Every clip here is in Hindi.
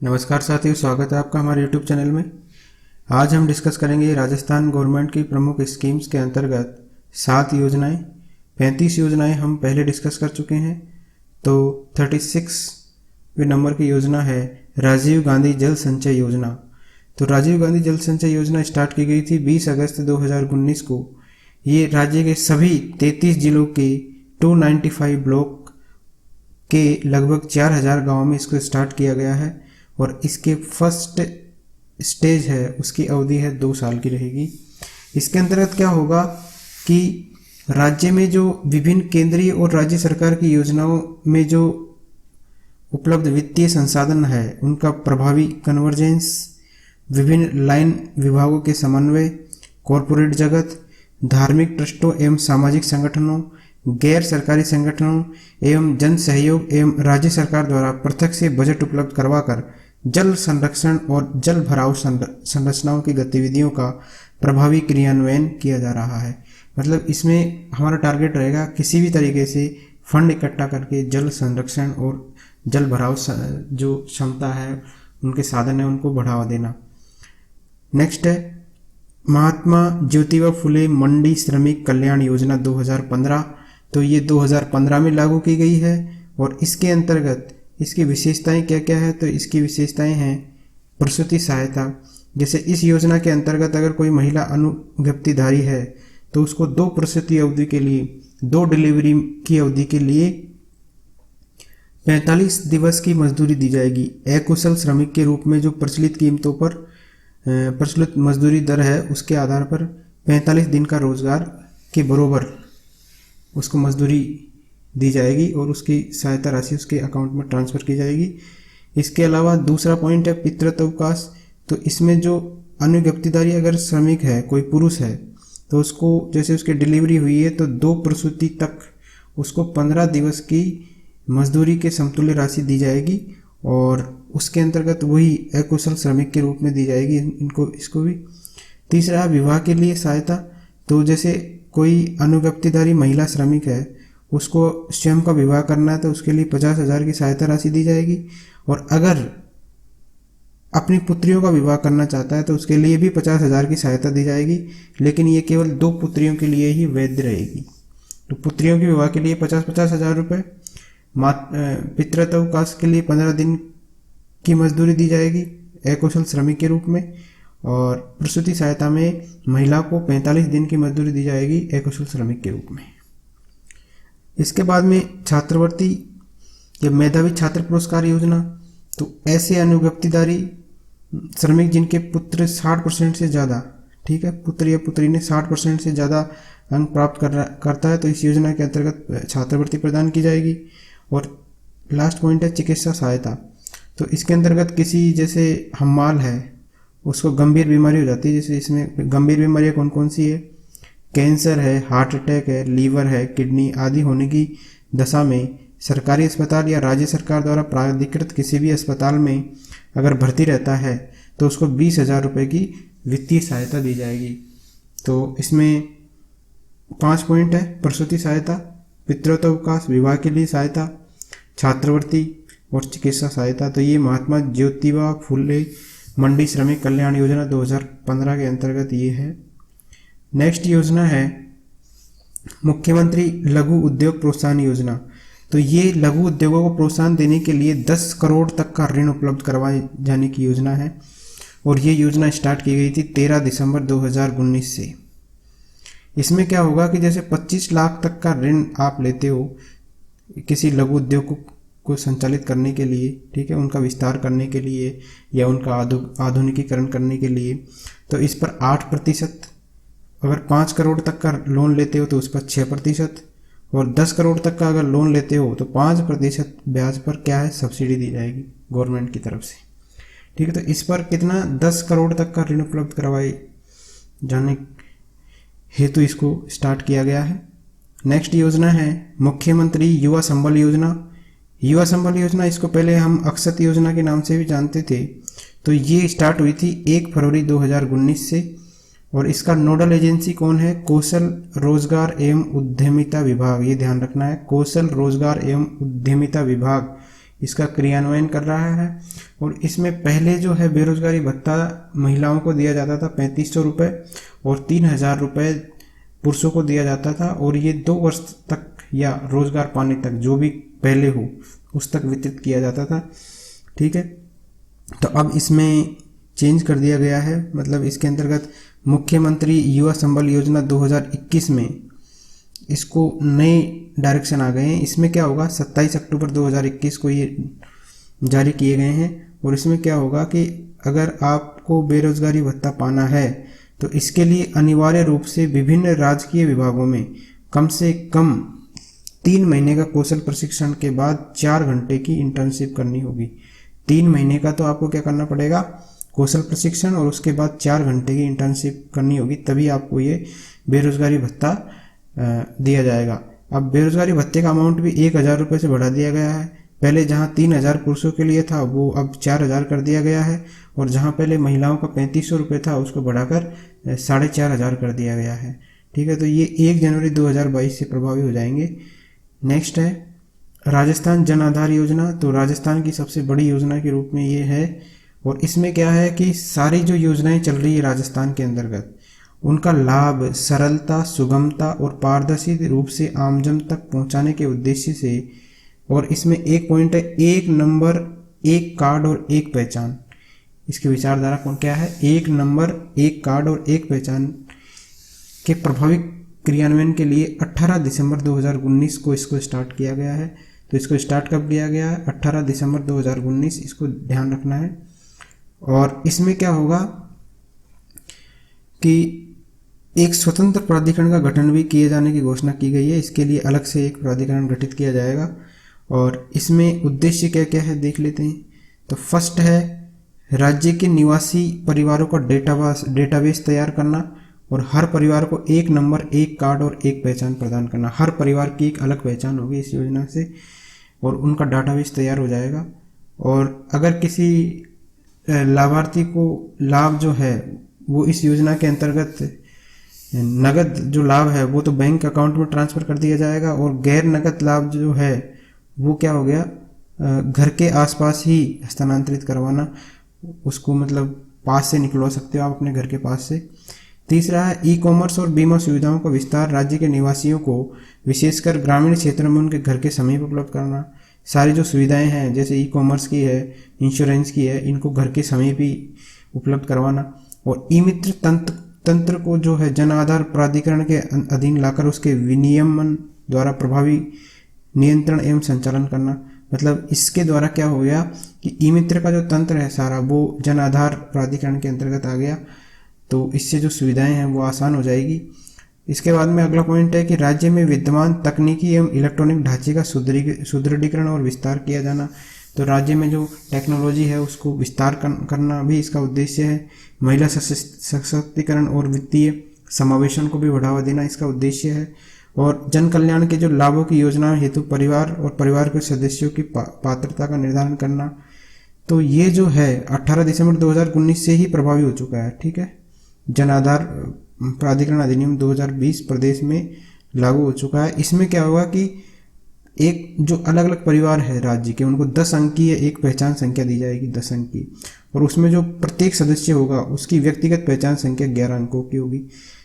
नमस्कार साथियों, स्वागत है आपका हमारे YouTube चैनल में। आज हम डिस्कस करेंगे राजस्थान गवर्नमेंट की प्रमुख स्कीम्स के अंतर्गत 7 योजनाएं। 35 योजनाएं हम पहले डिस्कस कर चुके हैं। तो 36वें नंबर की योजना है राजीव गांधी जल संचय योजना। तो राजीव गांधी जल संचय योजना स्टार्ट की गई थी 20 अगस्त 2019 को। ये राज्य के सभी 33 जिलों के 295 ब्लॉक के लगभग 4000 गाँव में इसको स्टार्ट किया गया है और इसके फर्स्ट स्टेज है उसकी अवधि है 2 साल की रहेगी। इसके अंतर्गत क्या होगा कि राज्य में जो विभिन्न केंद्रीय और राज्य सरकार की योजनाओं में जो उपलब्ध वित्तीय संसाधन है उनका प्रभावी कन्वर्जेंस, विभिन्न लाइन विभागों के समन्वय, कॉरपोरेट जगत, धार्मिक ट्रस्टों एवं सामाजिक संगठनों, गैर सरकारी संगठनों एवं जन सहयोग एवं राज्य सरकार द्वारा पृथक से बजट उपलब्ध करवाकर जल संरक्षण और जल भराव संरचनाओं की गतिविधियों का प्रभावी क्रियान्वयन किया जा रहा है। मतलब इसमें हमारा टारगेट रहेगा किसी भी तरीके से फंड इकट्ठा करके जल संरक्षण और जल भराव जो क्षमता है, उनके साधन है, उनको बढ़ावा देना। नेक्स्ट है महात्मा ज्योतिबा फुले मंडी श्रमिक कल्याण योजना 2015। तो ये 2015 में लागू की गई है और इसके अंतर्गत इसकी विशेषताएं क्या क्या है। तो इसकी विशेषताएं हैं प्रसूति सहायता। जैसे इस योजना के अंतर्गत अगर कोई महिला अनुगप्तिधारी है तो उसको 2 प्रसूति अवधि के लिए, 2 डिलीवरी की अवधि के लिए 45 दिवस की मजदूरी दी जाएगी। अकुशल श्रमिक के रूप में जो प्रचलित कीमतों पर प्रचलित मजदूरी दर है उसके आधार पर 45 दिन का रोजगार के बराबर उसको मजदूरी दी जाएगी और उसकी सहायता राशि उसके अकाउंट में ट्रांसफ़र की जाएगी। इसके अलावा दूसरा पॉइंट है पितृत्व अवकाश। तो इसमें जो अनुगप्तिधारी अगर श्रमिक है, कोई पुरुष है, तो उसको जैसे उसकी डिलीवरी हुई है तो 2 प्रसूति तक उसको 15 दिवस की मजदूरी के समतुल्य राशि दी जाएगी और उसके अंतर्गत वही अकुशल श्रमिक के रूप में दी जाएगी इसको भी। तीसरा विवाह के लिए सहायता। तो जैसे कोई अनुगप्तिधारी महिला श्रमिक है, उसको स्वयं का विवाह करना है तो उसके लिए 50,000 की सहायता राशि दी जाएगी और अगर अपनी पुत्रियों का विवाह करना चाहता है तो उसके लिए भी 50,000 की सहायता दी जाएगी, लेकिन ये केवल 2 पुत्रियों के लिए ही वैध रहेगी। तो पुत्रियों के विवाह के लिए 50,000 रुपये, पितृत्व अवकाश के लिए 15 दिन की मजदूरी दी जाएगी अकुशल श्रमिक के रूप में और प्रसूति सहायता में महिला को 45 दिन की मजदूरी दी जाएगी अकुशल श्रमिक के रूप में। इसके बाद में छात्रवृत्ति या मेधावी छात्र पुरस्कार योजना। तो ऐसे अनुगप्तिधारी श्रमिक जिनके पुत्र 60% से ज़्यादा, ठीक है, पुत्र या पुत्री ने 60% से ज़्यादा अंक प्राप्त करता है तो इस योजना के अंतर्गत छात्रवृत्ति प्रदान की जाएगी। और लास्ट पॉइंट है चिकित्सा सहायता। तो इसके अंतर्गत किसी जैसे हम्माल है उसको गंभीर बीमारी हो जाती है, जैसे इसमें गंभीर बीमारियाँ कौन कौन सी है, कैंसर है, हार्ट अटैक है, लीवर है, किडनी आदि होने की दशा में सरकारी अस्पताल या राज्य सरकार द्वारा प्राधिकृत किसी भी अस्पताल में अगर भर्ती रहता है तो उसको 20,000 रुपये की वित्तीय सहायता दी जाएगी। तो इसमें 5 पॉइंट है प्रसूति सहायता, पितृत्व अवकाश, विवाह के लिए सहायता, छात्रवृत्ति और चिकित्सा सहायता। तो ये महात्मा ज्योतिबा फुले मंडी श्रमिक कल्याण योजना 2015 के अंतर्गत ये है। नेक्स्ट योजना है मुख्यमंत्री लघु उद्योग प्रोत्साहन योजना। तो ये लघु उद्योगों को प्रोत्साहन देने के लिए 10 करोड़ तक का ऋण उपलब्ध करवाए जाने की योजना है और ये योजना स्टार्ट की गई थी 13 दिसंबर 2019 से। इसमें क्या होगा कि जैसे 25 लाख तक का ऋण आप लेते हो किसी लघु उद्योग को संचालित करने के लिए, ठीक है, उनका विस्तार करने के लिए या उनका आधुनिकीकरण करने के लिए, तो इस पर 8%, अगर 5 करोड़ तक का लोन लेते हो तो उस पर 6% और 10 करोड़ तक का अगर लोन लेते हो तो 5% ब्याज पर क्या है सब्सिडी दी जाएगी गवर्नमेंट की तरफ से, ठीक है। तो इस पर कितना 10 करोड़ तक का ऋण उपलब्ध करवाए जाने हेतु इसको स्टार्ट किया गया है। नेक्स्ट योजना है मुख्यमंत्री युवा संबल योजना। युवा संबल योजना, इसको पहले हम अक्षत योजना के नाम से भी जानते थे। तो ये स्टार्ट हुई थी 1 फरवरी 2019 से और इसका नोडल एजेंसी कौन है, कौशल रोजगार एवं उद्यमिता विभाग। ये ध्यान रखना है, कौशल रोजगार एवं उद्यमिता विभाग इसका क्रियान्वयन कर रहा है। और इसमें पहले जो है बेरोजगारी भत्ता महिलाओं को दिया जाता था 3500 रुपये और 3000 रुपये पुरुषों को दिया जाता था, और ये 2 वर्ष तक या रोजगार पाने तक जो भी पहले हो उस तक वितरित किया जाता था। ठीक है, तो अब इसमें चेंज कर दिया गया है, मतलब इसके अंतर्गत मुख्यमंत्री युवा संबल योजना 2021 में इसको नए डायरेक्शन आ गए हैं। इसमें क्या होगा, 27 अक्टूबर 2021 को ये जारी किए गए हैं। और इसमें क्या होगा कि अगर आपको बेरोजगारी भत्ता पाना है तो इसके लिए अनिवार्य रूप से विभिन्न राजकीय विभागों में कम से कम 3 महीने का कौशल प्रशिक्षण के बाद 4 घंटे की इंटर्नशिप करनी होगी। 3 महीने का तो आपको क्या करना पड़ेगा, कौशल प्रशिक्षण, और उसके बाद 4 घंटे की इंटर्नशिप करनी होगी, तभी आपको ये बेरोजगारी भत्ता दिया जाएगा। अब बेरोजगारी भत्ते का अमाउंट भी 1000 रुपये से बढ़ा दिया गया है। पहले जहां 3000 पुरुषों के लिए था वो अब 4000 कर दिया गया है, और जहां पहले महिलाओं का 3500 रुपये था उसको बढ़ाकर 4500 कर दिया गया है। ठीक है, तो ये 1 जनवरी 2022 से प्रभावी हो जाएंगे। नेक्स्ट है राजस्थान जन आधार योजना। तो राजस्थान की सबसे बड़ी योजना के रूप में ये है, और इसमें क्या है कि सारी जो योजनाएं चल रही है राजस्थान के अंतर्गत उनका लाभ सरलता, सुगमता और पारदर्शी रूप से आमजन तक पहुंचाने के उद्देश्य से, और इसमें एक पॉइंट है, 1 नंबर 1 कार्ड और 1 पहचान। इसकी विचारधारा कौन क्या है, 1 नंबर 1 कार्ड और 1 पहचान के प्रभावी क्रियान्वयन के लिए 18 दिसंबर 2019 को इसको स्टार्ट किया गया है। तो इसको स्टार्ट कब किया गया है, 18 दिसंबर 2019, इसको ध्यान रखना है। और इसमें क्या होगा कि एक स्वतंत्र प्राधिकरण का गठन भी किए जाने की घोषणा की गई है। इसके लिए अलग से एक प्राधिकरण गठित किया जाएगा, और इसमें उद्देश्य क्या क्या है देख लेते हैं। तो फर्स्ट है राज्य के निवासी परिवारों का डेटाबेस तैयार करना, और हर परिवार को 1 नंबर 1 कार्ड और 1 पहचान प्रदान करना। हर परिवार की एक अलग पहचान होगी इस योजना से, और उनका डाटाबेस तैयार हो जाएगा। और अगर किसी लाभार्थी को लाभ जो है वो इस योजना के अंतर्गत नगद जो लाभ है वो तो बैंक अकाउंट में ट्रांसफ़र कर दिया जाएगा, और गैर नगद लाभ जो है वो क्या हो गया, घर के आसपास ही हस्तांतरित करवाना, उसको मतलब पास से निकलवा सकते हो आप अपने घर के पास से। तीसरा है ई कॉमर्स और बीमा सुविधाओं का विस्तार, राज्य के निवासियों को विशेषकर ग्रामीण क्षेत्रों में उनके घर के समीप उपलब्ध कराना। सारी जो सुविधाएं हैं जैसे ई कॉमर्स की है, इंश्योरेंस की है, इनको घर के समीप ही उपलब्ध करवाना। और ई मित्र तंत्र को जो है जन आधार प्राधिकरण के अधीन लाकर उसके विनियमन द्वारा प्रभावी नियंत्रण एवं संचालन करना। मतलब इसके द्वारा क्या हो गया कि ई मित्र का जो तंत्र है सारा वो जन आधार प्राधिकरण के अंतर्गत आ गया, तो इससे जो सुविधाएं हैं वो आसान हो जाएगी। इसके बाद में अगला पॉइंट है कि राज्य में विद्यमान तकनीकी एवं इलेक्ट्रॉनिक ढांचे का सुदृढ़ीकरण और विस्तार किया जाना। तो राज्य में जो टेक्नोलॉजी है उसको विस्तार करना भी इसका उद्देश्य है। महिला सशक्तिकरण और वित्तीय समावेशन को भी बढ़ावा देना इसका उद्देश्य है। और जन कल्याण के जो लाभों की योजना हेतु परिवार और परिवार के सदस्यों की पात्रता का निर्धारण करना। तो ये जो है 18 दिसंबर 2019 से ही प्रभावी हो चुका है। ठीक है, जन आधार प्राधिकरण अधिनियम 2020 प्रदेश में लागू हो चुका है। इसमें क्या होगा कि एक जो अलग अलग परिवार है राज्य के उनको 10 अंक की एक पहचान संख्या दी जाएगी, 10 अंक की, और उसमें जो प्रत्येक सदस्य होगा उसकी व्यक्तिगत पहचान संख्या 11 अंकों की होगी।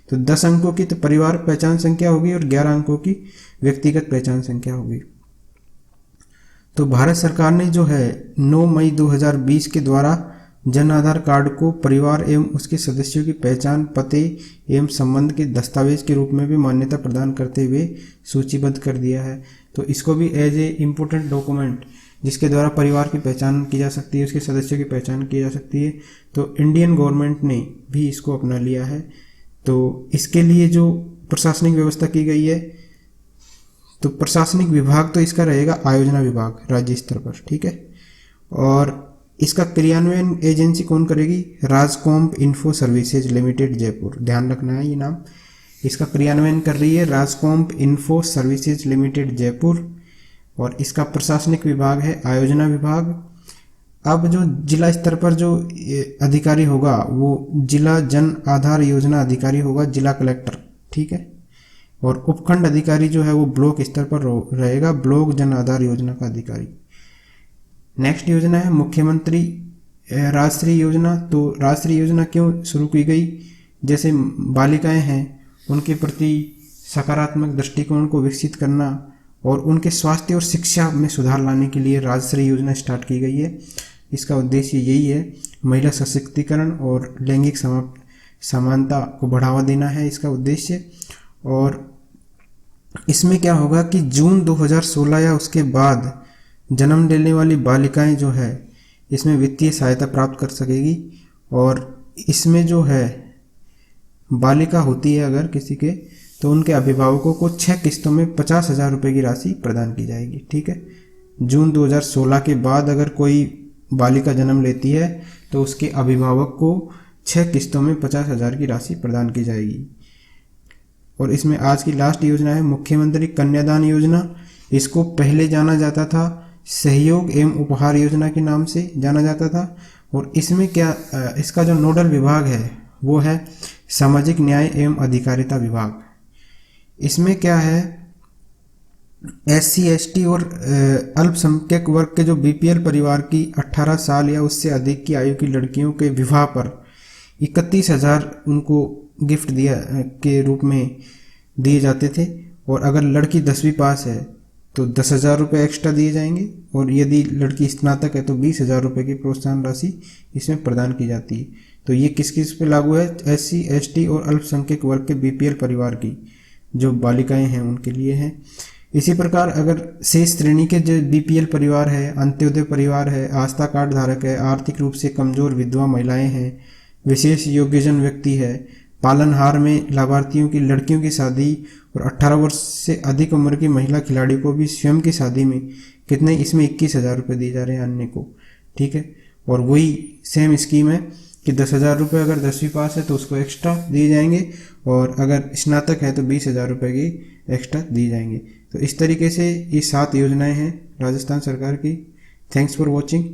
तो 10 अंकों की तो परिवार पहचान संख्या होगी और 11 अंकों की व्यक्तिगत पहचान संख्या होगी। तो भारत सरकार ने जो है 9 मई 2020 के द्वारा जन आधार कार्ड को परिवार एवं उसके सदस्यों की पहचान, पते एवं संबंध के दस्तावेज के रूप में भी मान्यता प्रदान करते हुए सूचीबद्ध कर दिया है। तो इसको भी एज ए इम्पोर्टेंट डॉक्यूमेंट जिसके द्वारा परिवार की पहचान की जा सकती है, उसके सदस्यों की पहचान की जा सकती है, तो इंडियन गवर्नमेंट ने भी इसको अपना लिया है। तो इसके लिए जो प्रशासनिक व्यवस्था की गई है, तो प्रशासनिक विभाग तो इसका रहेगा आयोजना विभाग राज्य स्तर पर। ठीक है, और इसका क्रियान्वयन एजेंसी कौन करेगी, RajComp info services limited Jaipur, ध्यान रखना है ये नाम। इसका क्रियान्वयन कर रही है RajComp info services limited Jaipur, और इसका प्रशासनिक विभाग है आयोजना विभाग। अब जो जिला स्तर पर जो अधिकारी होगा वो जिला जन आधार योजना अधिकारी होगा, जिला कलेक्टर। ठीक है, और उपखंड अधिकारी जो है वो ब्लॉक स्तर पर रहेगा, ब्लॉक जन आधार योजना का अधिकारी। नेक्स्ट योजना है मुख्यमंत्री राजश्री योजना। तो राजश्री योजना क्यों शुरू की गई? जैसे बालिकाएं हैं उनके प्रति सकारात्मक दृष्टिकोण को विकसित करना और उनके स्वास्थ्य और शिक्षा में सुधार लाने के लिए राजश्री योजना स्टार्ट की गई है। इसका उद्देश्य यही है, महिला सशक्तिकरण और लैंगिक समानता को बढ़ावा देना है इसका उद्देश्य। और इसमें क्या होगा कि जून 2016 या उसके बाद जन्म लेने वाली बालिकाएं जो है इसमें वित्तीय सहायता प्राप्त कर सकेगी। और इसमें जो है बालिका होती है अगर किसी के, तो उनके अभिभावकों को 6 किस्तों में 50,000 रुपये की राशि प्रदान की जाएगी। ठीक है, जून 2016 के बाद अगर कोई बालिका जन्म लेती है तो उसके अभिभावक को 6 किस्तों में 50,000 की राशि प्रदान की जाएगी। और इसमें आज की लास्ट योजना है मुख्यमंत्री कन्यादान योजना। इसको पहले जाना जाता था सहयोग एवं उपहार योजना के नाम से जाना जाता था। और इसमें क्या, इसका जो नोडल विभाग है वो है सामाजिक न्याय एवं अधिकारिता विभाग। इसमें क्या है, SC ST और अल्पसंख्यक वर्ग के जो BPL परिवार की 18 साल या उससे अधिक की आयु की लड़कियों के विवाह पर 31,000 उनको गिफ्ट दिया के रूप में दिए जाते थे। और अगर लड़की 10वीं पास है तो 10,000 रुपये एक्स्ट्रा दिए जाएंगे। और यदि लड़की स्नातक है तो 20,000 रुपये की प्रोत्साहन राशि इसमें प्रदान की जाती है। तो ये किस किस पे लागू है? SC ST और अल्पसंख्यक वर्ग के BPL परिवार की जो बालिकाएं हैं उनके लिए है। इसी प्रकार अगर शेष श्रेणी के जो BPL परिवार है, अंत्योदय परिवार है, आस्था कार्ड धारक है, आर्थिक रूप से कमजोर विधवा महिलाएं हैं, विशेष योग्यजन व्यक्ति है, पालनहार में लाभार्थियों की लड़कियों की शादी और 18 वर्ष से अधिक उम्र की महिला खिलाड़ी को भी स्वयं की शादी में कितने, इसमें 21,000 रुपये दिए जा रहे हैं अन्य को। ठीक है, और वही सेम स्कीम है कि 10,000 रुपये अगर 10वीं पास है तो उसको एक्स्ट्रा दिए जाएंगे और अगर स्नातक है तो 20,000 रुपये की एक्स्ट्रा दिए जाएंगे। तो इस तरीके से ये 7 योजनाएं हैं राजस्थान सरकार की। Thanks for watching.